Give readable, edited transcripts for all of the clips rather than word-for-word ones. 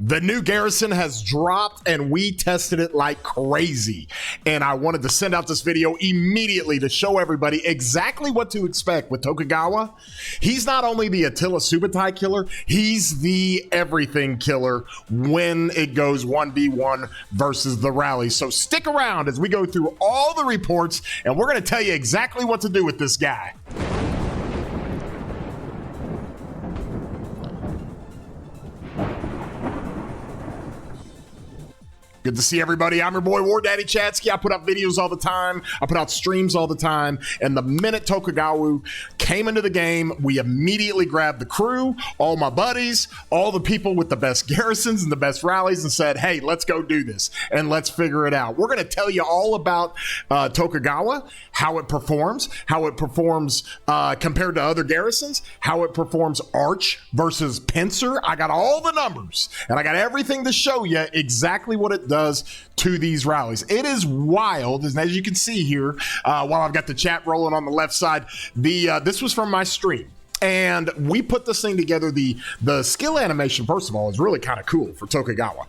The new Garrison has dropped and we tested it like crazy. And I wanted to send out this video immediately to show everybody exactly what to expect with Tokugawa. He's not only the Attila Subutai killer, he's the everything killer when it goes 1v1 versus the Rallies. So stick around as we go through all the reports and we're going to tell you exactly what to do with this guy. Good to see everybody. I'm your boy, War Daddy Chatsky. I put out videos all the time. I put out streams all the time. And the minute Tokugawa came into the game, we immediately grabbed the crew, all my buddies, all the people with the best garrisons and the best rallies and said, hey, let's go do this and let's figure it out. We're going to tell you all about Tokugawa, how it performs compared to other garrisons, how it performs Arch versus Pincer. I got all the numbers and I got everything to show you exactly what it does to these rallies. It is wild, and as you can see here, while I've got the chat rolling on the left side, this was from my stream. And we put this thing together. The skill animation, first of all, is really kind of cool for Tokugawa.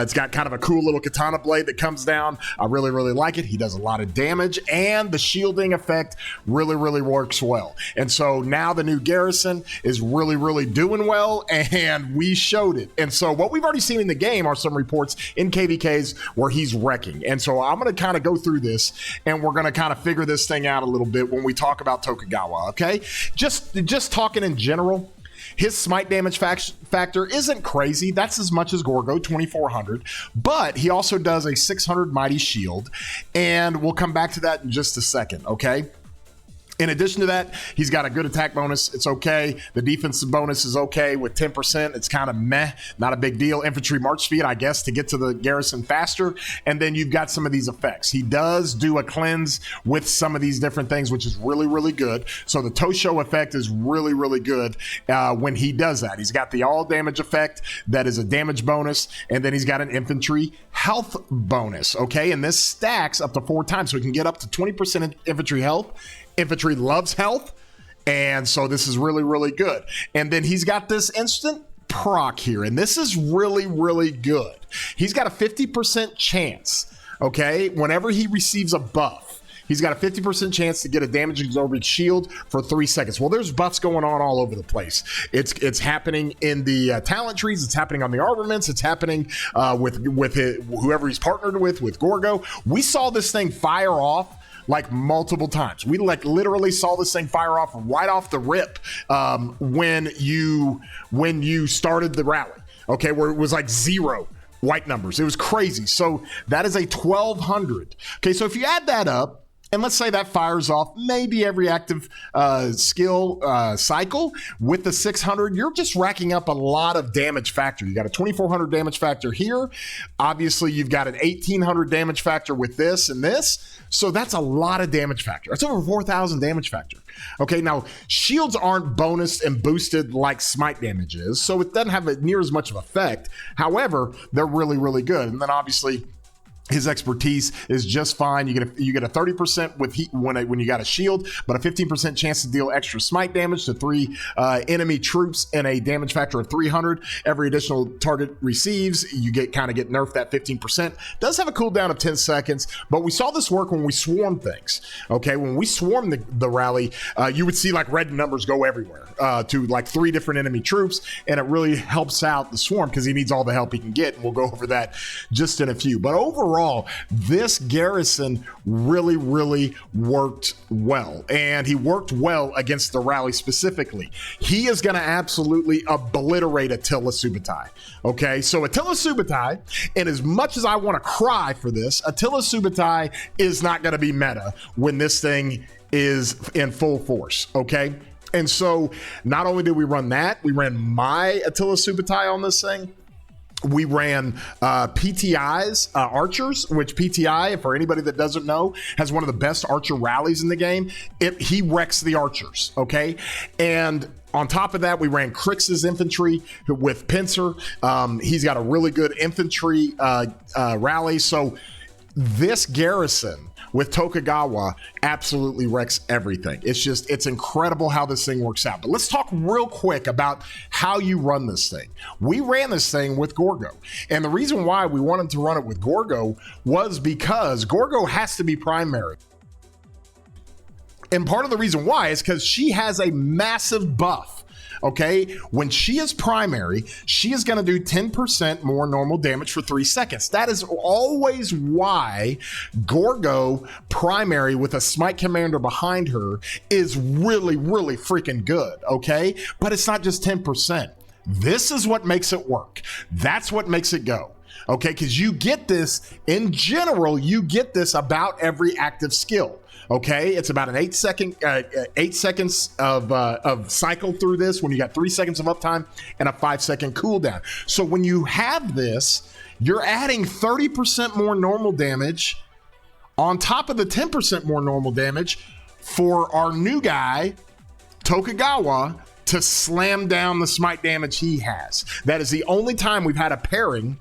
It's got kind of a cool little katana blade that comes down. I really, really like it. He does a lot of damage, and the shielding effect really, really works well. And so now the new Garrison is really, really doing well, and we showed it. And so what we've already seen in the game are some reports in KVKs where he's wrecking. And so I'm going to kind of go through this, and we're going to kind of figure this thing out a little bit when we talk about Tokugawa, okay? Just talking in general, his smite damage factor isn't crazy. That's as much as Gorgo, 2400, but he also does a 600 mighty shield, and we'll come back to that in just a second, okay? In addition to that, he's got a good attack bonus. It's okay. The defensive bonus is okay with 10%. It's kind of meh, not a big deal. Infantry march speed, I guess, to get to the Garrison faster. And then you've got some of these effects. He does do a cleanse with some of these different things, which is really, really good. So the Tosho effect is really, really good when he does that. He's got the all damage effect that is a damage bonus. And then he's got an infantry health bonus, okay? And this stacks up to 4 times. So he can get up to 20% infantry health. Infantry loves health, and so this is really, really good. And then he's got this instant proc here, and this is really, really good. He's got a 50% chance, okay, whenever he receives a buff. He's got a 50% chance to get a damage absorbing shield for 3 seconds. Well, there's buffs going on all over the place. It's happening in the talent trees. It's happening on the armaments. It's happening with whoever he's partnered with Gorgo. We saw this thing fire off like multiple times. We like literally saw this thing fire off right off the rip when you started the rally, okay, where it was like 0 white numbers. It was crazy. So that is a 1200. Okay, so if you add that up, and let's say that fires off maybe every active skill cycle with the 600, you're just racking up a lot of damage factor. You got a 2400 damage factor here. Obviously, you've got an 1800 damage factor with this and this. So that's a lot of damage factor. That's over 4,000 damage factor. Okay, now shields aren't bonused and boosted like smite damage is, so it doesn't have near as much of effect. However, they're really, really good. And then obviously, his expertise is just fine. You get a 30% with heat when you got a shield, but a 15% chance to deal extra smite damage to 3 enemy troops and a damage factor of 300. Every additional target receives, you get nerfed that 15%. Does have a cooldown of 10 seconds, but we saw this work when we swarm things. Okay, when we swarm the rally, you would see like red numbers go everywhere to like 3 different enemy troops, and it really helps out the swarm because he needs all the help he can get. And we'll go over that just in a few. But overall, this Garrison really, really worked well, and he worked well against the rally specifically. He is going to absolutely obliterate Attila Subutai. Okay, so Attila Subutai, and as much as I want to cry for this, Attila Subutai is not going to be meta when this thing is in full force. Okay. And so not only did we run that, we ran my Attila Subutai on this thing. We ran PTI's archers, which PTI, for anybody that doesn't know, has one of the best archer rallies in the game. He wrecks the archers, okay? And on top of that, we ran Crix's infantry with Pincer. He's got a really good infantry rally. So this Garrison with Tokugawa absolutely wrecks everything. It's incredible how this thing works out. But let's talk real quick about how you run this thing. We ran this thing with Gorgo. And the reason why we wanted to run it with Gorgo was because Gorgo has to be primary. And part of the reason why is because she has a massive buff. Okay, when she is primary, she is going to do 10% more normal damage for 3 seconds. That is always why Gorgo primary with a smite commander behind her is really, really freaking good. Okay, but it's not just 10%. This is what makes it work. That's what makes it go. Okay, because you get this in general, you get this about every active skill. Okay, it's about an 8 seconds of cycle through this when you got 3 seconds of uptime and a 5-second cooldown. So when you have this, you're adding 30% more normal damage on top of the 10% more normal damage for our new guy, Tokugawa, to slam down the smite damage he has. That is the only time we've had a pairing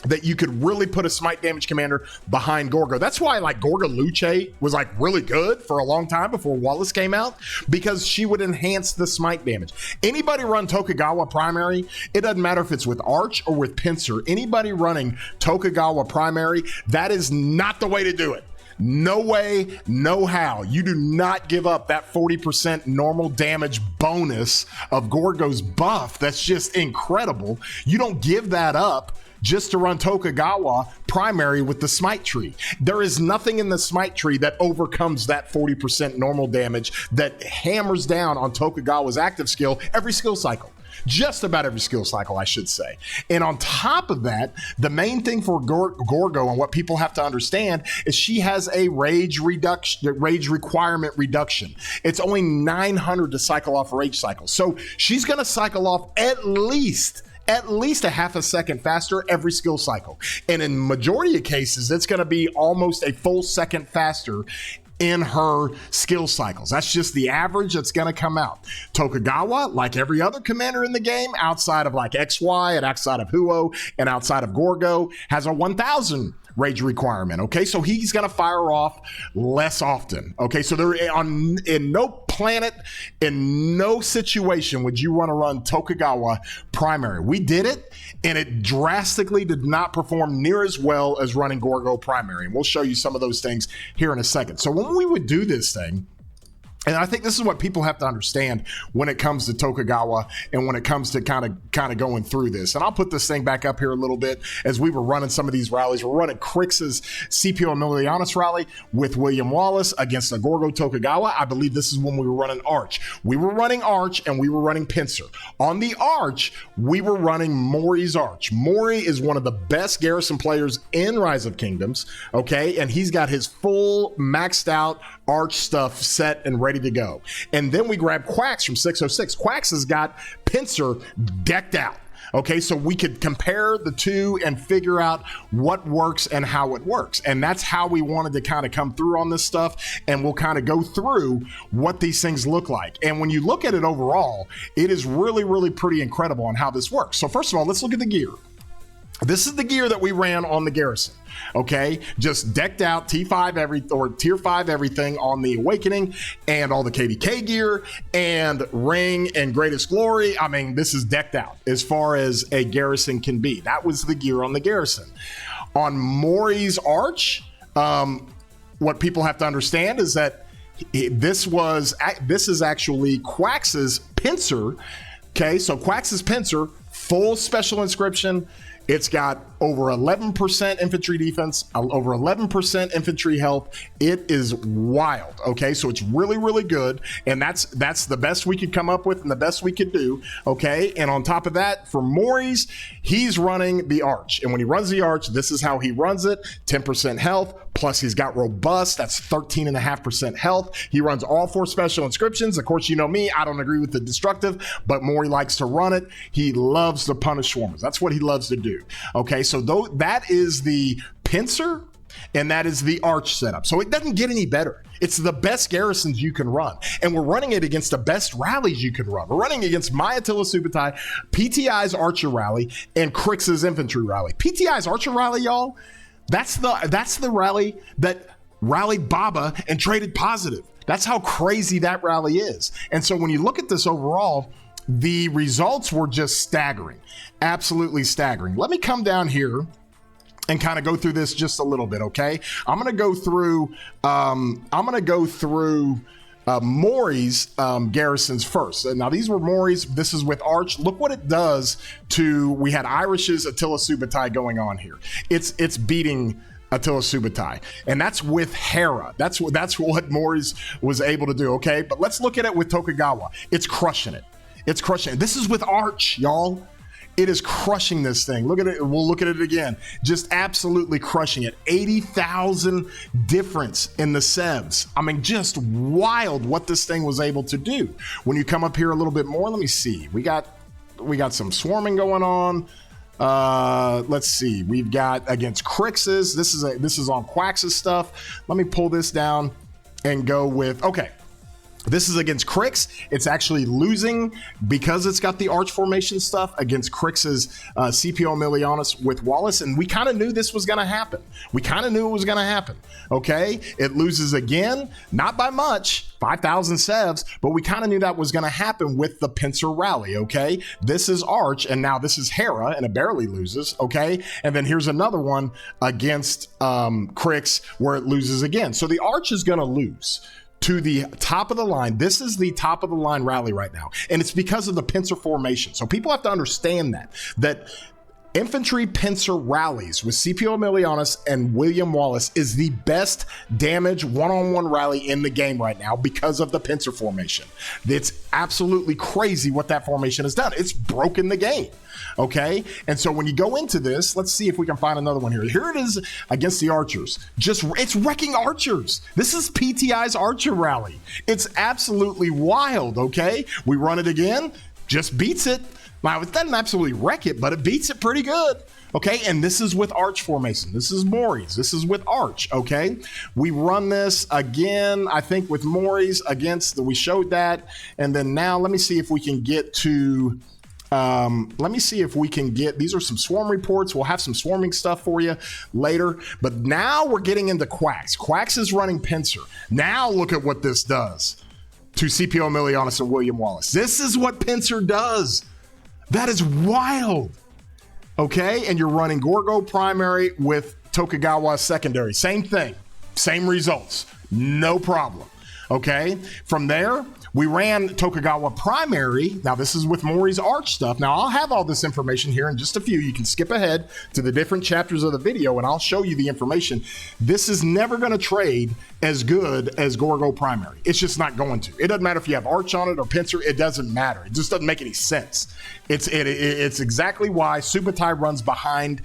that you could really put a smite damage commander behind Gorgo. That's why like Gorgo Luce was like really good for a long time before Wallace came out, because she would enhance the smite damage. Anybody run Tokugawa primary, it doesn't matter if it's with Arch or with Pincer, anybody running Tokugawa primary, that is not the way to do it. No way, no how. You do not give up that 40% normal damage bonus of Gorgo's buff. That's just incredible. You don't give that up just to run Tokugawa primary with the smite tree. There is nothing in the smite tree that overcomes that 40% normal damage that hammers down on Tokugawa's active skill every skill cycle. Just about every skill cycle, I should say. And on top of that, the main thing for Gorgo and what people have to understand is she has a rage requirement reduction. It's only 900 to cycle off a rage cycle. So she's going to cycle off at least a half a second faster every skill cycle. And in majority of cases, it's going to be almost a full second faster in her skill cycles. That's just the average that's going to come out. Tokugawa, like every other commander in the game, outside of like XY and outside of Huo and outside of Gorgo, has a 1000 rage requirement. Okay, so he's going to fire off less often. Okay, so in no planet, in no situation would you want to run Tokugawa primary. We did it, and it drastically did not perform near as well as running Gorgo primary. And we'll show you some of those things here in a second. So when we would do this thing, and I think this is what people have to understand when it comes to Tokugawa and when it comes to kind of going through this. And I'll put this thing back up here a little bit as we were running some of these rallies. We're running Crix's CPO Emilianus rally with William Wallace against the Gorgo Tokugawa. I believe this is when we were running Arch. We were running Arch and we were running Pincer. On the Arch, we were running Mori's Arch. Mori is one of the best Garrison players in Rise of Kingdoms, okay? And he's got his full maxed out Arch stuff set and ready to go. And then we grab Quacks from 606. Quacks has got Pincer decked out. Okay, so we could compare the two and figure out what works and how it works. And that's how we wanted to kind of come through on this stuff. And we'll kind of go through what these things look like. And when you look at it overall, it is really, really pretty incredible on how this works. So first of all, let's look at the gear. This is the gear that we ran on the Garrison. Okay, just decked out T5 tier 5 everything on the Awakening and all the KDK gear and Ring and Greatest Glory. I mean, this is decked out as far as a Garrison can be. That was the gear on the Garrison. On Mori's Arch, what people have to understand is that this is actually Quax's Pincer. Okay, so Quax's Pincer, full special inscription. It's got over 11% infantry defense, over 11% infantry health. It is wild, okay? So it's really, really good, and that's the best we could come up with and the best we could do, okay? And on top of that, for Mori's, he's running the Arch. And when he runs the Arch, this is how he runs it, 10% health, plus he's got Robust, that's 13.5% health. He runs all 4 special inscriptions. Of course, you know me, I don't agree with the destructive, but Mori likes to run it. He loves to punish swarmers. That's what he loves to do. Okay, so that is the Pincer and that is the Arch setup. So it doesn't get any better. It's the best Garrisons you can run. And we're running it against the best rallies you can run. We're running against my Attila Subutai, PTI's Archer rally, and Crix's Infantry rally. PTI's Archer rally, y'all, That's the rally that rallied Baba and traded positive. That's how crazy that rally is. And so when you look at this overall, the results were just staggering, absolutely staggering. Let me come down here and kind of go through this just a little bit, okay? I'm gonna go through Mori's garrisons first. Now these were Mori's. This is with Arch. Look what it does to. We had Irish's Attila Subutai going on here. It's beating Attila Subutai, and that's with Hera. That's what Mori's was able to do. Okay, but let's look at it with Tokugawa. It's crushing it. It's crushing it. This is with Arch, y'all. It is crushing this thing. Look at it. We'll look at it again. Just absolutely crushing it. 80,000 difference in the sevs. I mean, just wild what this thing was able to do. When you come up here a little bit more, let me see. We got some swarming going on. Let's see. We've got against Crix's. This is on Quax's stuff. Let me pull this down and go with, okay. This is against Crix. It's actually losing because it's got the arch formation stuff against Crix's CPO Emilianus with Wallace. And we kind of knew this was going to happen. We kind of knew it was going to happen. Okay. It loses again, not by much, 5,000 sevs, but we kind of knew that was going to happen with the pincer rally. Okay. This is Arch, and now this is Hera, and it barely loses. Okay. And then here's another one against Crix where it loses again. So the Arch is going to lose to the top of the line. This is the top of the line rally right now. And it's because of the pincer formation. So people have to understand that infantry pincer rallies with CPO Emilianus and William Wallace is the best damage one-on-one rally in the game right now because of the pincer formation. It's absolutely crazy what that formation has done. It's broken the game. Okay. And so when you go into this, let's see if we can find another one here. Here it is against the archers. It's wrecking archers. This is PTI's archer rally. It's absolutely wild. Okay. We run it again, just beats it. Now, it doesn't absolutely wreck it, but it beats it pretty good. Okay, and this is with Arch formation. This is Mori's. This is with Arch, okay? We run this again, I think, with Mori's against, we showed that. And then now, let me see if we can get to, these are some swarm reports. We'll have some swarming stuff for you later. But now we're getting into Quax. Quax is running pincer. Now look at what this does to CPO Emilianus and William Wallace. This is what pincer does. That is wild. Okay, and you're running Gorgo primary with Tokugawa secondary. Same thing, same results, no problem. Okay, from there, we ran Tokugawa primary. Now, this is with Mori's Arch stuff. Now, I'll have all this information here in just a few. You can skip ahead to the different chapters of the video, and I'll show you the information. This is never going to trade as good as Gorgo primary. It's just not going to. It doesn't matter if you have Arch on it or pincer. It doesn't matter. It just doesn't make any sense. It's exactly why Subutai runs behind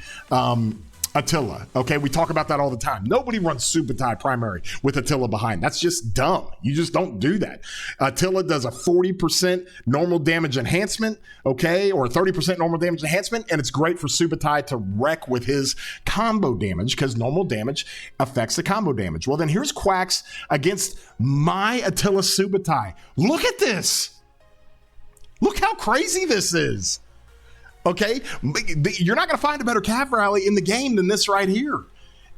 Attila. Okay, we talk about that all the time. Nobody runs Subutai primary with Attila behind. That's just dumb. You just don't do that. Attila does a 40% normal damage enhancement, okay, or 30% normal damage enhancement, and it's great for Subutai to wreck with his combo damage because normal damage affects the combo damage. Well, then here's Quax against my Attila Subutai. Look at this. Look how crazy this is. Okay, you're not going to find a better calf rally in the game than this right here.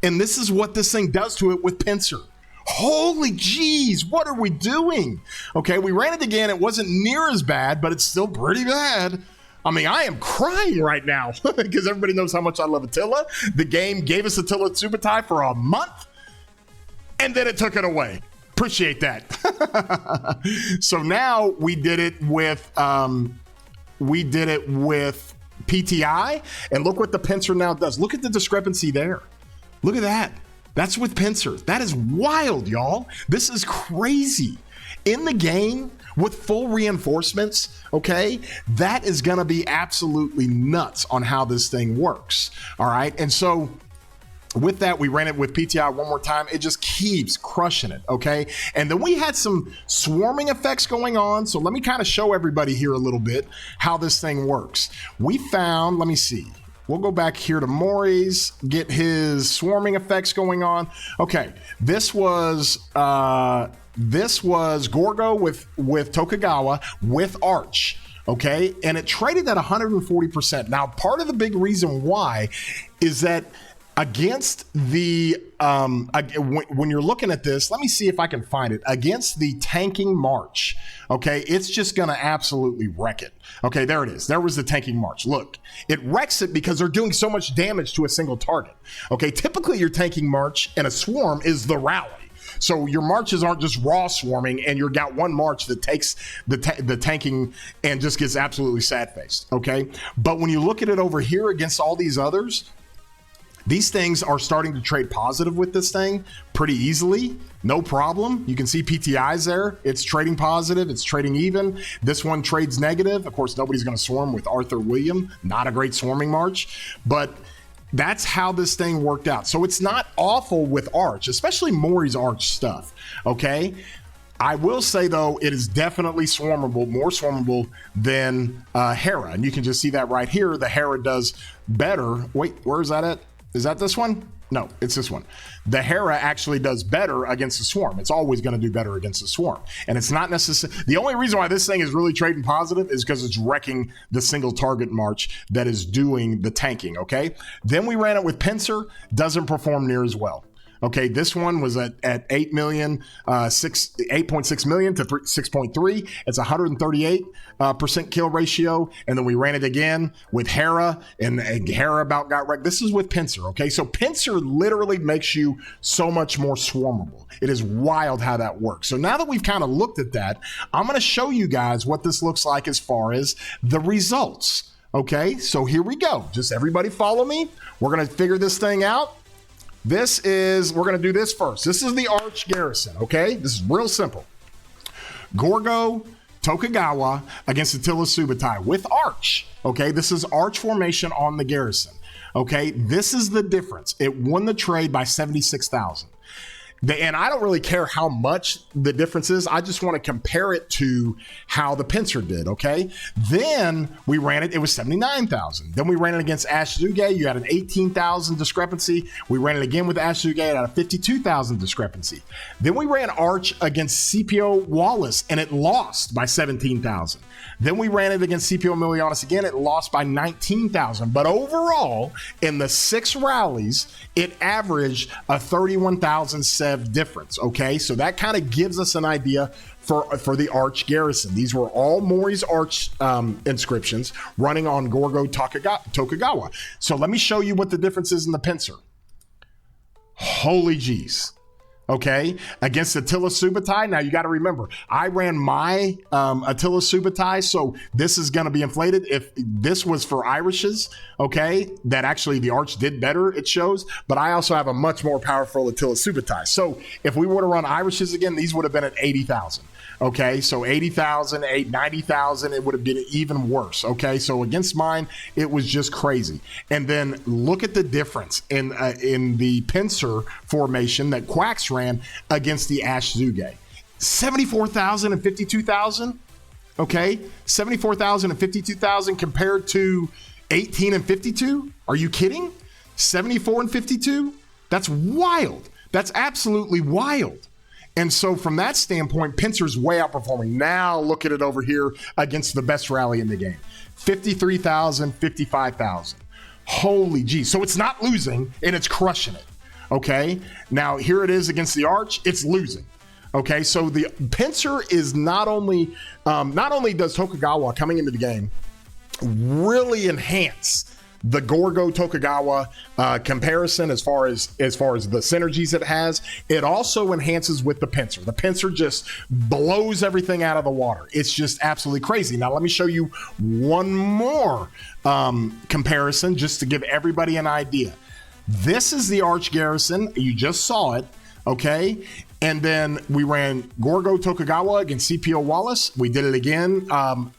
And this is what this thing does to it with pincer. Holy jeez, what are we doing? Okay, we ran it again. It wasn't near as bad, but it's still pretty bad. I mean, I am crying right now because everybody knows how much I love Attila. The game gave us Attila Subutai for a month, and then it took it away. Appreciate that. So now we did it with PTI, and look what the pincer now does. Look at the discrepancy there. Look at that. That's with pincer. That is wild, y'all. This is crazy. In the game with full reinforcements, okay, that is going to be absolutely nuts on how this thing works. All right. And so with that, we ran it with PTI one more time. It just keeps crushing it, okay? And then we had some swarming effects going on. So let me kind of show everybody here a little bit how this thing works. We found, let me see. We'll go back here to Mori's, get his swarming effects going on. Okay, this was Gorgo with Tokugawa with Arch. Okay, and it traded at 140%. Now, part of the big reason why is that Against the when you're looking at this, let me see if I can find it. Against the tanking march, okay, it's just going to absolutely wreck it. Okay, there it is. There was the tanking march. Look, it wrecks it because they're doing so much damage to a single target. Okay, typically your tanking march in a swarm is the rally. So your marches aren't just raw swarming, and you've got one march that takes the tanking and just gets absolutely sad-faced, okay? But when you look at it over here against all these others, these things are starting to trade positive with this thing pretty easily. No problem. You can see PTIs there. It's trading positive. It's trading even. This one trades negative. Of course, nobody's going to swarm with Arthur William. Not a great swarming march. But that's how this thing worked out. So it's not awful with Arch, especially Maury's Arch stuff. Okay? I will say, though, it is definitely swarmable, more swarmable than Hera. And you can just see that right here. The Hera does better. Wait, where is that at? Is that this one? No, it's this one. The Hera actually does better against the swarm. It's always going to do better against the swarm. And it's not necessary. The only reason why this thing is really trading positive is because it's wrecking the single target march that is doing the tanking, okay? Then we ran it with Pincer. Doesn't perform near as well. Okay, this one was at 8.6 million to 6.3. It's 138% kill ratio. And then we ran it again with Hera, and Hera about got wrecked. This is with Pincer, okay? So Pincer literally makes you so much more swarmable. It is wild how that works. So now that we've kind of looked at that, I'm going to show you guys what this looks like as far as the results. Okay, so here we go. Just everybody follow me. We're going to figure this thing out. We're going to do this first. This is the Arch Garrison, okay? This is real simple. Gorgo, Tokugawa against Attila Subutai with Arch, okay? This is Arch formation on the Garrison, okay? This is the difference. It won the trade by 76,000. And I don't really care how much the difference is. I just want to compare it to how the Pincer did, okay? Then we ran it. It was 79,000. Then we ran it against Ash Zuge. You had an 18,000 discrepancy. We ran it again with Ash Zuge at a 52,000 discrepancy. Then we ran Arch against Scipio Wallace, and it lost by 17,000. Then we ran it against Scipio Milianis again. It lost by 19,000. But overall, in the 6 rallies, it averaged a 31,000 sev difference, okay? So that kind of gives us an idea for the Arch Garrison. These were all Maury's Arch inscriptions running on Gorgo Tokugawa. So let me show you what the difference is in the Pincer. Holy jeez. Okay, against Attila Subutai. Now you got to remember, I ran my Attila Subutai, so this is going to be inflated. If this was for Irishes, okay, that actually the Arch did better, it shows, but I also have a much more powerful Attila Subutai. So if we were to run Irishes again, these would have been at 80,000. Okay, so 80,000, 90,000, it would have been even worse. Okay, so against mine, it was just crazy. And then look at the difference in the Pincer formation that Quacks ran against the Ash Zuge. 74,000 and 52,000. Okay, 74,000 and 52,000 compared to 18 and 52. Are you kidding? 74 and 52. That's wild. That's absolutely wild. And so from that standpoint, Pincer's way outperforming. Now look at it over here against the best rally in the game. 53,000, 55,000. Holy geez. So it's not losing and it's crushing it. Okay. Now here it is against the Arch. It's losing. Okay. So the Pincer is not only does Tokugawa coming into the game really enhance the Gorgo Tokugawa comparison as far as the synergies it has, it also enhances with the Pincer. The Pincer just blows everything out of the water. It's just absolutely crazy. Now let me show you one more comparison just to give everybody an idea. This is the Arch Garrison. You just saw it, okay? And then we ran Gorgo Tokugawa against Scipio Wallace. We did it again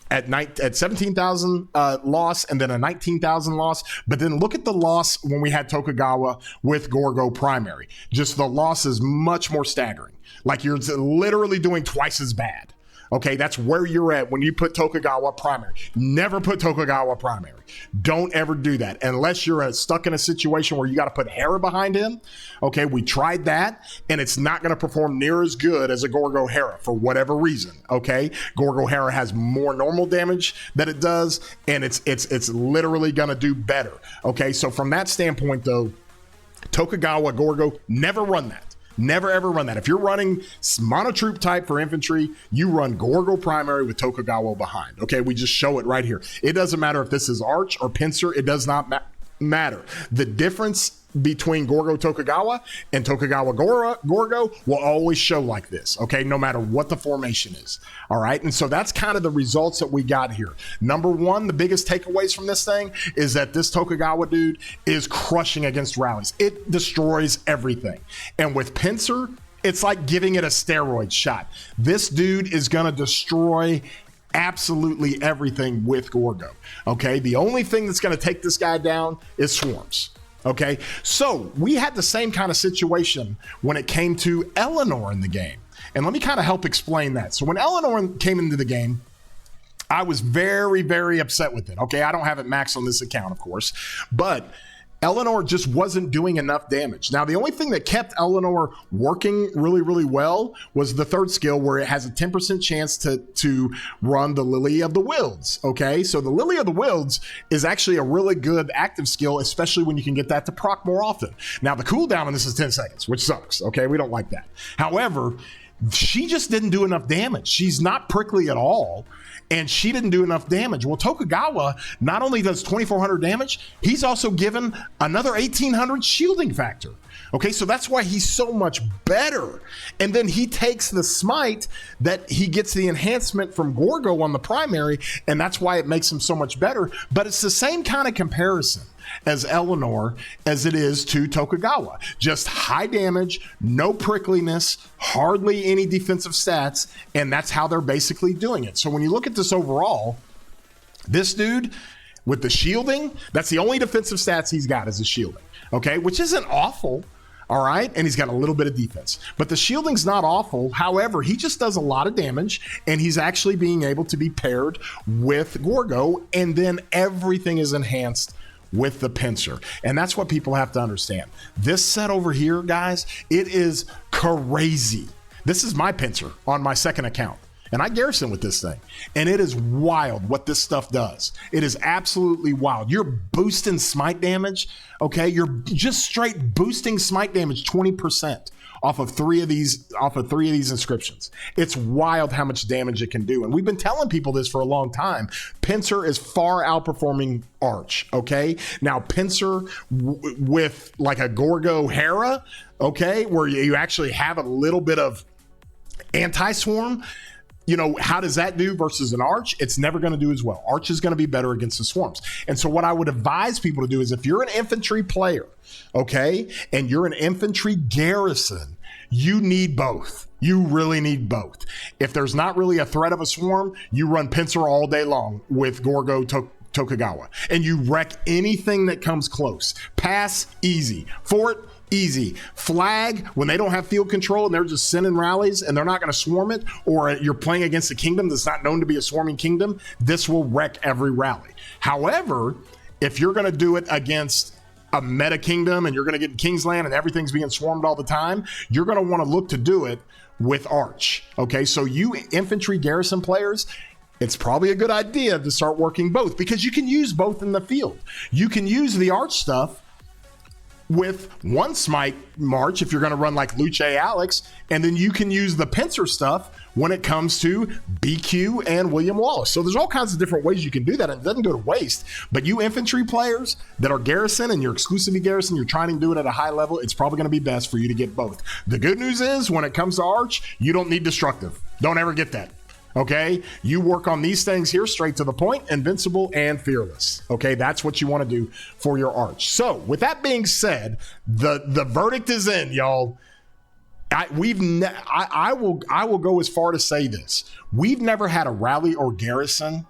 at 17,000 loss and then a 19,000 loss. But then look at the loss when we had Tokugawa with Gorgo primary. Just the loss is much more staggering. Like you're literally doing twice as bad. Okay, that's where you're at when you put Tokugawa primary. Never put Tokugawa primary. Don't ever do that unless you're stuck in a situation where you got to put Hera behind him. Okay, we tried that, and it's not going to perform near as good as a Gorgo Hera for whatever reason. Okay, Gorgo Hera has more normal damage that it does, and it's literally going to do better. Okay, so from that standpoint, though, Tokugawa Gorgo, never run that. Never ever run that. If you're running monotroop type for infantry, you run Gorgo primary with Tokugawa behind. Okay, we just show it right here. It doesn't matter if this is Arch or Pincer. It does not matter. The difference between Gorgo Tokugawa and Tokugawa Gorgo will always show like this, okay, no matter what the formation is. All right, and so that's kind of the results that we got here. Number one, the biggest takeaways from this thing is that this Tokugawa dude is crushing against rallies. It destroys everything. And with Pincer, it's like giving it a steroid shot. This dude is gonna destroy absolutely everything with Gorgo. Okay, the only thing that's going to take this guy down is swarms. Okay, so we had the same kind of situation when it came to Eleanor in the game, and let me kind of help explain that. So when Eleanor came into the game, I was very, very upset with it. Okay, I don't have it maxed on this account, of course, but Eleanor just wasn't doing enough damage. Now, the only thing that kept Eleanor working really, really well was the third skill, where it has a 10% chance to run the Lily of the Wilds, okay? So the Lily of the Wilds is actually a really good active skill, especially when you can get that to proc more often. Now, the cooldown on this is 10 seconds, which sucks, okay? We don't like that. However, she just didn't do enough damage. She's not prickly at all, and she didn't do enough damage. Well, Tokugawa not only does 2,400 damage, he's also given another 1,800 shielding factor. Okay, so that's why he's so much better. And then he takes the smite that he gets the enhancement from Gorgo on the primary, and that's why it makes him so much better. But it's the same kind of comparison as Eleanor as it is to Tokugawa. Just high damage, no prickliness, hardly any defensive stats, and that's how they're basically doing it. So when you look at this overall, this dude with the shielding, that's the only defensive stats he's got is the shielding, okay, which isn't awful. All right, and he's got a little bit of defense, but the shielding's not awful. However, he just does a lot of damage, and he's actually being able to be paired with Gorgo, and then everything is enhanced with the pincer. And that's what people have to understand. This set over here, guys, it is crazy. This is my pincer on my second account, and I Garrison with this thing, and it is wild what this stuff does. It is absolutely wild. You're boosting smite damage, okay? You're just straight boosting smite damage 20% off of three of these inscriptions. It's wild how much damage it can do. And we've been telling people this for a long time. Pincer is far outperforming Arch, okay? Now, Pincer with like a Gorgo Hera, okay, where you actually have a little bit of anti-swarm, you know, how does that do versus an Arch? It's never going to do as well. Arch is going to be better against the swarms. And so what I would advise people to do is if you're an infantry player, okay, and you're an infantry garrison, you need both. You really need both. If there's not really a threat of a swarm, you run Pincer all day long with Gorgo Tokugawa, and you wreck anything that comes close. Pass, easy. Fort, easy. Flag, when they don't have field control and they're just sending rallies and they're not going to swarm it, or you're playing against a kingdom that's not known to be a swarming kingdom, this will wreck every rally. However, if you're going to do it against a meta kingdom and you're going to get Kingsland and everything's being swarmed all the time, you're going to want to look to do it with Arch. Okay, so you infantry garrison players, it's probably a good idea to start working both, because you can use both in the field. You can use the Arch stuff with one smite march if you're going to run like Luce Alex, and then you can use the pincer stuff when it comes to BQ and William Wallace. So there's all kinds of different ways you can do that, and it doesn't go to waste. But you infantry players that are garrison and you're exclusively garrison, you're trying to do it at a high level, it's probably going to be best for you to get both. The good news is when it comes to Arch, you don't need destructive. Don't ever get that. Okay, you work on these things here, straight to the point, invincible and fearless. Okay, that's what you want to do for your Arch. So with that being said, the verdict is in, y'all. I will go as far to say this. We've never had a rally or garrison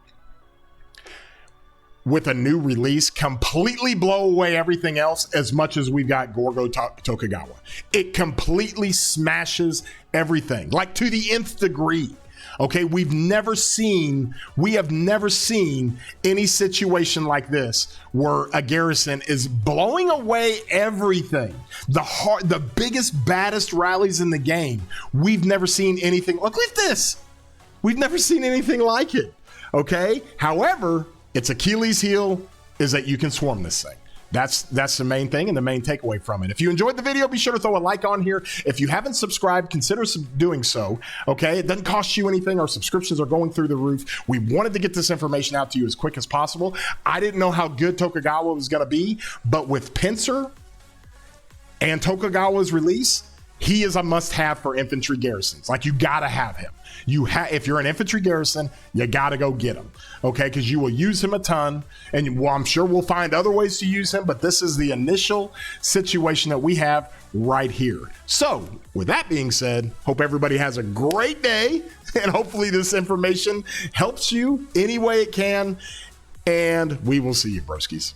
with a new release completely blow away everything else as much as we've got Gorgo Tokugawa. It completely smashes everything, like to the nth degree. Okay, we have never seen any situation like this where a garrison is blowing away everything. The biggest, baddest rallies in the game. We've never seen anything. Look at this. We've never seen anything like it. Okay, however, its Achilles heel is that you can swarm this thing. That's the main thing and the main takeaway from it. If you enjoyed the video, be sure to throw a like on here. If you haven't subscribed, consider doing so. Okay, it doesn't cost you anything. Our subscriptions are going through the roof. We wanted to get this information out to you as quick as possible. I didn't know how good Tokugawa was going to be, but with Pincer and Tokugawa's release, he is a must-have for infantry garrisons. Like, you gotta have him. If you're an infantry garrison, you gotta go get him, okay? Because you will use him a ton, and I'm sure we'll find other ways to use him, but this is the initial situation that we have right here. So, with that being said, hope everybody has a great day, and hopefully this information helps you any way it can, and we will see you, broskies.